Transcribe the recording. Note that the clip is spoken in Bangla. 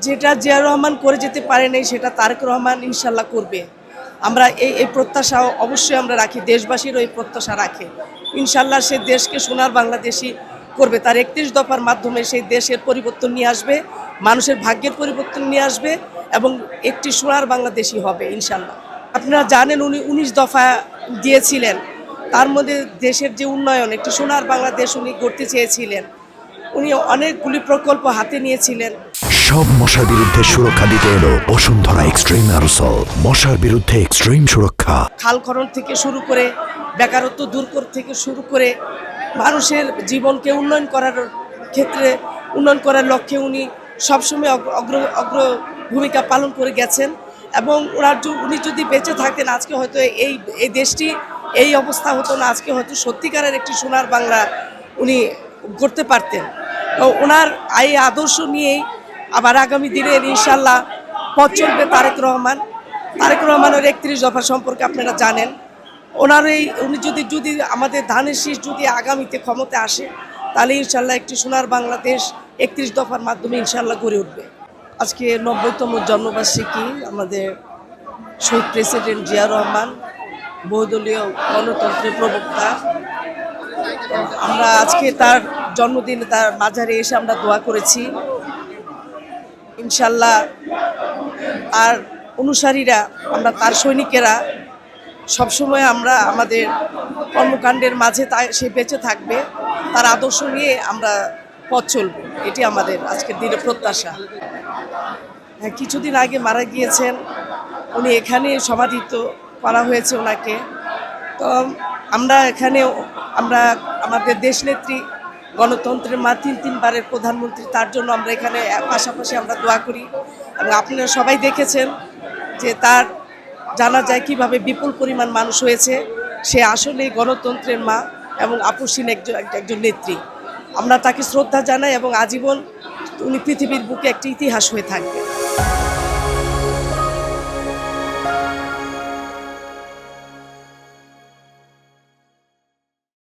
যেটা জিয়াউর রহমান করে যেতে পারে নাই সেটা তারেক রহমান ইনশাল্লাহ করবে। আমরা এই প্রত্যাশা অবশ্যই আমরা রাখি, দেশবাসীরও এই প্রত্যাশা রাখে। ইনশাল্লাহ সে দেশকে সোনার বাংলাদেশি করবে, তার ৩১ দফার মাধ্যমে সেই দেশের পরিবর্তন নিয়ে আসবে, মানুষের ভাগ্যের পরিবর্তন নিয়ে আসবে এবং একটি সোনার বাংলাদেশি হবে ইনশাল্লাহ। আপনারা জানেন উনি ১৯ দফা দিয়েছিলেন, তার মধ্যে দেশের যে উন্নয়ন, একটি সোনার বাংলাদেশ উনি গড়তে চেয়েছিলেন। উনি অনেকগুলি প্রকল্প হাতে নিয়েছিলেন। সব মশার বিরুদ্ধে সুরক্ষা দিতে এলো বসুন্ধরা এক্সট্রিম অ্যারোসল, মশার বিরুদ্ধে এক্সট্রিম সুরক্ষা। খাল খনন থেকে শুরু করে বেকারত্ব দূর থেকে শুরু করে মানুষের জীবনকে উন্নয়ন করার লক্ষ্যে উনি সবসময় অগ্র ভূমিকা পালন করে গেছেন এবং উনি যদি বেঁচে থাকতেন আজকে হয়তো এই দেশটি এই অবস্থা হতো না, আজকে হয়তো সত্যিকারের একটি সোনার বাংলা উনি করতে পারতেন। তো ওনার এই আদর্শ নিয়েই আবার আগামী দিনে ইনশাল্লাহ পথ চলবে তারেক রহমানের ৩১ দফা সম্পর্কে আপনারা জানেন। উনি যদি আমাদের ধানের শীষ যদি আগামীতে ক্ষমতা আসে তাহলে ইনশাল্লাহ একটি সোনার বাংলাদেশ ৩১ দফার মাধ্যমে ইনশাল্লাহ গড়ে উঠবে। আজকে ৯০তম জন্মবার্ষিকী আমাদের শহীদ প্রেসিডেন্ট জিয়াউর রহমান, বহুদলীয় গণতন্ত্রের প্রবক্তা। আমরা আজকে তার জন্মদিনে তার মাজারে এসে আমরা দোয়া করেছি। ইনশাল্লাহ আর অনুসারীরা, আমরা তার সৈনিকেরা সবসময় আমরা আমাদের কর্মকাণ্ডের মাঝে সে বেঁচে থাকবে, তার আদর্শ নিয়ে আমরা পথ চলব, এটি আমাদের আজকের দিনে প্রত্যাশা। হ্যাঁ, কিছুদিন আগে মারা গিয়েছেন উনি, এখানে সমাধিত করা হয়েছে ওনাকে। তো আমরা আমাদের দেশনেত্রী, গণতন্ত্রের মা, তিনবারের প্রধানমন্ত্রী, তার জন্য আমরা এখানে পাশাপাশি আমরা দোয়া করি। এবং আপনারা সবাই দেখেছেন যে তার জানা যায় কিভাবে বিপুল পরিমাণ মানুষ হয়েছে। সে আসলে গণতন্ত্রের মা এবং আপসহীন একজন নেত্রী। আমরা তাকে শ্রদ্ধা জানাই এবং আজীবন উনি পৃথিবীর বুকে একটি ইতিহাস হয়ে থাকবে।